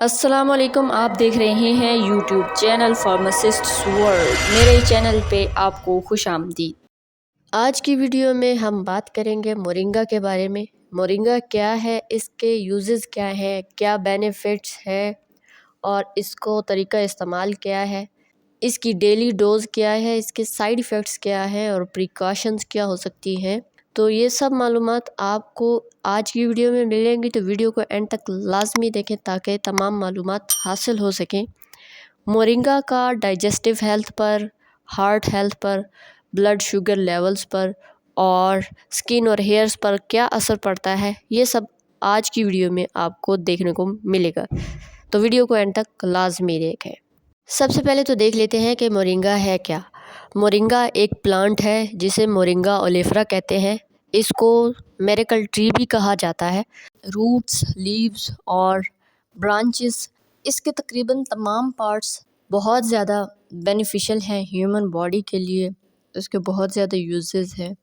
अस्सलाम वालेकुम। आप देख रहे हैं यूट्यूब चैनल फार्मासिस्ट वर्ल्ड। मेरे चैनल पे आपको खुश आमदीद। आज की वीडियो में हम बात करेंगे मोरिंगा के बारे में। मोरिंगा क्या है, इसके यूजेस क्या है, क्या बेनिफिट्स है और इसको तरीका इस्तेमाल क्या है, इसकी डेली डोज क्या है, इसके साइड इफ़ेक्ट्स क्या है और प्रिकॉशंस क्या हो सकती हैं। तो ये सब मालूमात आपको आज की वीडियो में मिलेंगी, तो वीडियो को एंड तक लाजमी देखें ताकि तमाम मालूमात हासिल हो सकें। मोरिंगा का डाइजेस्टिव हेल्थ पर, हार्ट हेल्थ पर, ब्लड शुगर लेवल्स पर और स्किन और हेयर्स पर क्या असर पड़ता है, ये सब आज की वीडियो में आपको देखने को मिलेगा। तो वीडियो को एंड तक लाजमी देखें। सबसे पहले तो देख लेते हैं कि मोरिंगा है क्या। मोरिंगा एक प्लांट है जिसे मोरिंगा ओलेफरा कहते हैं। इसको मेरेकल ट्री भी कहा जाता है। रूट्स, लीव्स और ब्रांचेस, इसके तकरीबन तमाम पार्ट्स बहुत ज़्यादा बेनिफिशियल हैं ह्यूमन बॉडी के लिए। इसके बहुत ज़्यादा यूजेस हैं।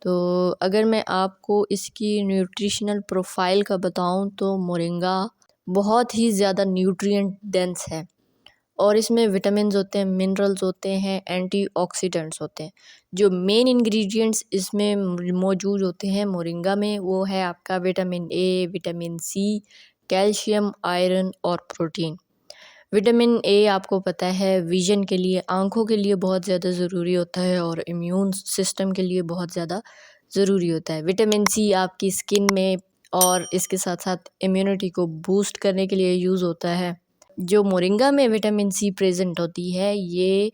तो अगर मैं आपको इसकी न्यूट्रिशनल प्रोफाइल का बताऊं तो मोरिंगा बहुत ही ज़्यादा न्यूट्रिएंट डेंस है और इसमें विटामिन्स होते हैं, मिनरल्स होते हैं, एंटीऑक्सीडेंट्स होते हैं। जो मेन इंग्रेडिएंट्स इसमें मौजूद होते हैं मोरिंगा में, वो है आपका vitamin A, vitamin C, calcium, iron और प्रोटीन। विटामिन ए आपको पता है विजन के लिए, आँखों के लिए बहुत ज़्यादा ज़रूरी होता है और इम्यून सिस्टम के लिए बहुत ज़्यादा ज़रूरी होता है। विटामिन सी आपकी स्किन में और इसके साथ साथ इम्यूनिटी को बूस्ट करने के लिए यूज़ होता है। जो मोरिंगा में विटामिन सी प्रेजेंट होती है, ये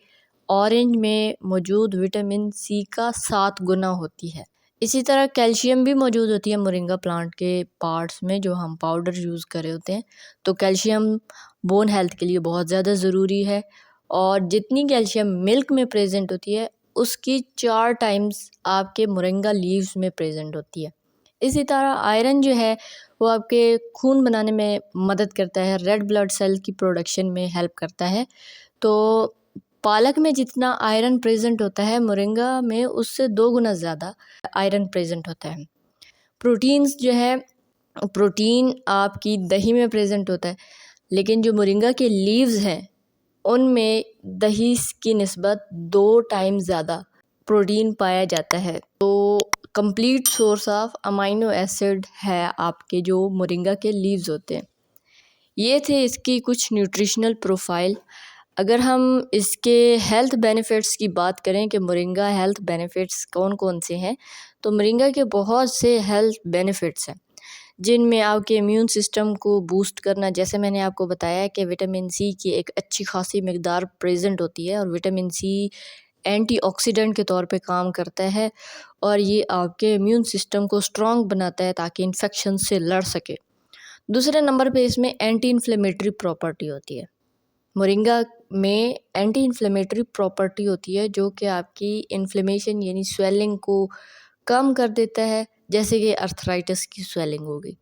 ऑरेंज में मौजूद विटामिन सी का 7 गुना होती है। इसी तरह कैल्शियम भी मौजूद होती है मोरिंगा प्लांट के पार्ट्स में, जो हम पाउडर यूज़ कर रहे होते हैं। तो कैल्शियम बोन हेल्थ के लिए बहुत ज़्यादा ज़रूरी है और जितनी कैल्शियम मिल्क में प्रेजेंट होती है उसकी 4 टाइम्स आपके मोरिंगा लीव्स में प्रेजेंट होती है। इसी तरह आयरन जो है वो आपके खून बनाने में मदद करता है, रेड ब्लड सेल की प्रोडक्शन में हेल्प करता है। तो पालक में जितना आयरन प्रेजेंट होता है, मोरिंगा में उससे 2 गुना ज़्यादा आयरन प्रेजेंट होता है। प्रोटीन्स जो है, प्रोटीन आपकी दही में प्रेजेंट होता है, लेकिन जो मोरिंगा के लीव्स हैं उनमें दही की निस्बत 2 टाइम ज़्यादा प्रोटीन पाया जाता है। तो complete source of amino acid है आपके जो मोरिंगा के लीव्स होते हैं। ये थे इसकी कुछ न्यूट्रिशनल प्रोफाइल। अगर हम इसके हेल्थ बेनिफिट्स की बात करें कि मोरिंगा हेल्थ बेनिफिट्स कौन कौन से हैं, तो मोरिंगा के बहुत से हेल्थ बेनिफिट्स हैं जिनमें आपके इम्यून सिस्टम को बूस्ट करना, जैसे मैंने आपको बताया कि विटामिन सी की एक अच्छी खासी मिकदार प्रेजेंट होती है और विटामिन सी एंटीऑक्सीडेंट के तौर पे काम करता है और ये आपके इम्यून सिस्टम को स्ट्रॉन्ग बनाता है ताकि इन्फेक्शन से लड़ सके। दूसरे नंबर पे इसमें एंटी इन्फ्लेमेटरी प्रॉपर्टी होती है। मोरिंगा में एंटी इन्फ्लेमेटरी प्रॉपर्टी होती है जो कि आपकी इन्फ्लेमेशन यानी स्वेलिंग को कम कर देता है, जैसे कि अर्थराइटिस की स्वेलिंग हो गई।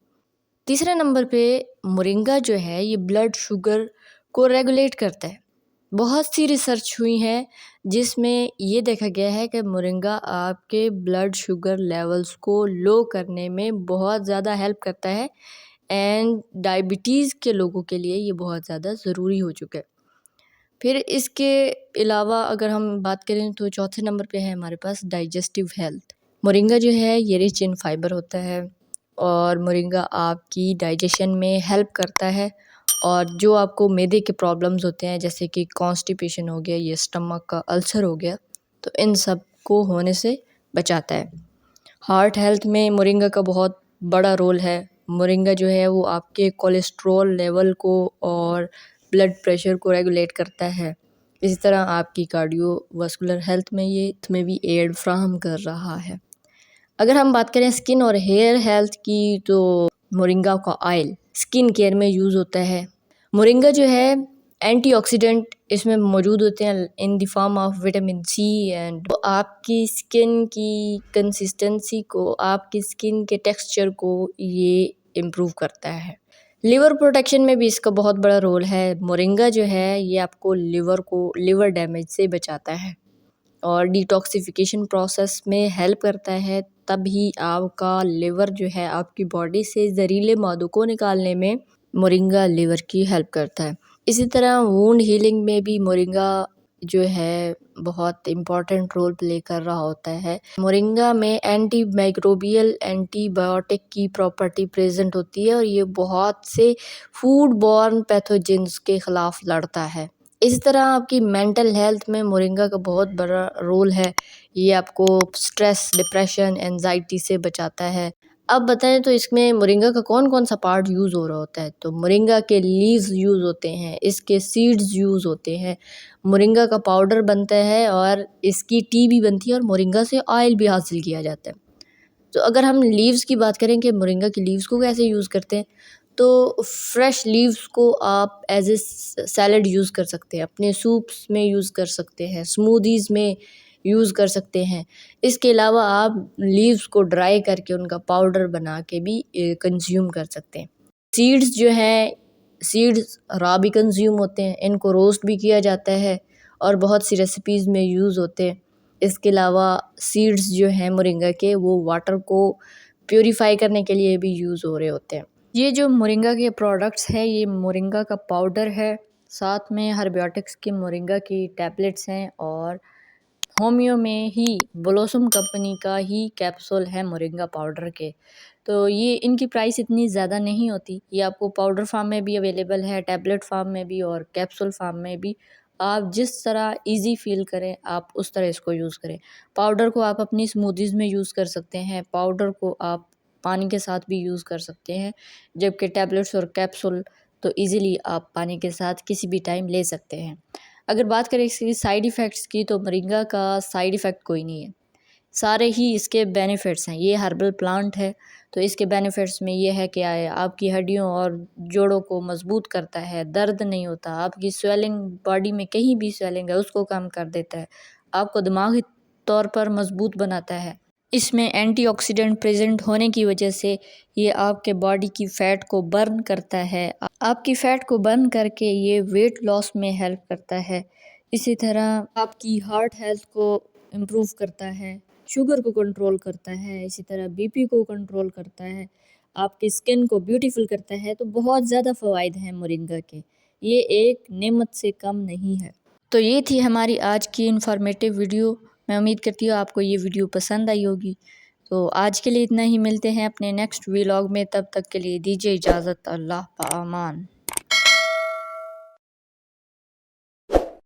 तीसरे नंबर पे मोरिंगा जो है ये ब्लड शुगर को रेगुलेट करता है। बहुत सी रिसर्च हुई हैं जिसमें ये देखा गया है कि मोरिंगा आपके ब्लड शुगर लेवल्स को लो करने में बहुत ज़्यादा हेल्प करता है एंड डायबिटीज़ के लोगों के लिए ये बहुत ज़्यादा ज़रूरी हो चुका है। फिर इसके अलावा अगर हम बात करें तो चौथे नंबर पे है हमारे पास डाइजेस्टिव हेल्थ। मोरिंगा जो है ये रिच इन फाइबर होता है और मोरिंगा आपकी डाइजेशन में हेल्प करता है और जो आपको मैदे के प्रॉब्लम्स होते हैं जैसे कि कॉन्स्टिपेशन हो गया, ये स्टमक का अल्सर हो गया, तो इन सब को होने से बचाता है। हार्ट हेल्थ में मोरिंगा का बहुत बड़ा रोल है। मोरिंगा जो है वो आपके कोलेस्ट्रॉल लेवल को और ब्लड प्रेशर को रेगुलेट करता है। इसी तरह आपकी कार्डियोवास्कुलर हेल्थ में ये इसमें भी एड फ्राहम कर रहा है। अगर हम बात करें स्किन और हेयर हेल्थ की, तो मोरिंगा का ऑयल स्किन केयर में यूज़ होता है। मोरिंगा जो है एंटीऑक्सीडेंट इसमें मौजूद होते हैं in the form of vitamin C and आपकी स्किन की कंसिस्टेंसी को, आपकी स्किन के टेक्सचर को ये इम्प्रूव करता है। लिवर प्रोटेक्शन में भी इसका बहुत बड़ा रोल है। मोरिंगा जो है ये आपको लिवर डैमेज से बचाता है और डिटॉक्सिफिकेशन प्रोसेस में हेल्प करता है। तभी आपका लिवर जो है आपकी बॉडी से जहरीले मादों को निकालने में मोरिंगा लिवर की हेल्प करता है। इसी तरह वुंड हीलिंग में भी मोरिंगा जो है बहुत इम्पॉर्टेंट रोल प्ले कर रहा होता है। मोरिंगा में एंटी माइक्रोबियल एंटीबायोटिक की प्रॉपर्टी प्रेजेंट होती है और ये बहुत से फूड बॉर्न पैथोजेंस के खिलाफ लड़ता है। इसी तरह आपकी मेंटल हेल्थ में मोरिंगा का बहुत बड़ा रोल है। ये आपको स्ट्रेस, डिप्रेशन, एंजाइटी से बचाता है। अब बताएं तो इसमें मोरिंगा का कौन कौन सा पार्ट यूज़ हो रहा होता है। तो मोरिंगा के लीव्स यूज़ होते हैं, इसके सीड्स यूज़ होते हैं, मोरिंगा का पाउडर बनता है और इसकी टी भी बनती है और मोरिंगा से ऑयल भी हासिल किया जाता है। तो अगर हम लीव्स की बात करें कि मोरिंगा की लीव्स को कैसे यूज़ करते हैं, तो फ्रेश लीव्स को आप एज ए सैलड यूज़ कर सकते हैं, अपने सूप्स में यूज़ कर सकते हैं, स्मूदीज़ में यूज़ कर सकते हैं। इसके अलावा आप लीव्स को ड्राई करके उनका पाउडर बना के भी कंज्यूम कर सकते हैं। सीड्स जो हैं, सीड्स रॉ भी कंज्यूम होते हैं, इनको रोस्ट भी किया जाता है और बहुत सी रेसिपीज़ में यूज़ होते हैं। इसके अलावा सीड्स जो हैं मोरिंगा के, वो वाटर को प्यूरीफाई करने के लिए भी यूज़ हो रहे होते हैं। ये जो मोरिंगा के प्रोडक्ट्स हैं, ये मोरिंगा का पाउडर है, साथ में हर्बियोटिक्स की मोरिंगा की टैबलेट्स हैं और होमियो में ही ब्लॉसम कंपनी का ही कैप्सूल है मोरिंगा पाउडर के। तो ये इनकी प्राइस इतनी ज़्यादा नहीं होती। ये आपको पाउडर फॉर्म में भी अवेलेबल है, टैबलेट फॉर्म में भी और कैप्सूल फॉर्म में भी। आप जिस तरह इजी फील करें आप उस तरह इसको यूज़ करें। पाउडर को आप अपनी स्मूदीज़ में यूज़ कर सकते हैं, पाउडर को आप पानी के साथ भी यूज़ कर सकते हैं, जबकि टैबलेट्स और कैप्सूल तो ईज़िली आप पानी के साथ किसी भी टाइम ले सकते हैं। अगर बात करें इसकी साइड इफ़ेक्ट्स की, तो मोरिंगा का साइड इफ़ेक्ट कोई नहीं है, सारे ही इसके बेनिफिट्स हैं। ये हर्बल प्लांट है, तो इसके बेनिफिट्स में ये है कि आपकी हड्डियों और जोड़ों को मजबूत करता है, दर्द नहीं होता, आपकी स्वेलिंग, बॉडी में कहीं भी स्वेलिंग है उसको कम कर देता है, आपको दिमागी तौर पर मजबूत बनाता है। इसमें एंटीऑक्सीडेंट प्रेजेंट होने की वजह से ये आपके बॉडी की फ़ैट को बर्न करता है। आपकी फ़ैट को बर्न करके ये वेट लॉस में हेल्प करता है। इसी तरह आपकी हार्ट हेल्थ को इम्प्रूव करता है, शुगर को कंट्रोल करता है, इसी तरह बीपी को कंट्रोल करता है, आपकी स्किन को ब्यूटीफुल करता है। तो बहुत ज़्यादा फ़वाइद हैं मोरिंगा के, ये एक नेमत से कम नहीं है। तो ये थी हमारी आज की इन्फॉर्मेटिव वीडियो। मैं उम्मीद करती हूँ आपको ये वीडियो पसंद आई होगी। तो आज के लिए इतना ही, मिलते हैं अपने नेक्स्ट व्लॉग में, तब तक के लिए दीजिए इजाज़त। अल्लाह पामान।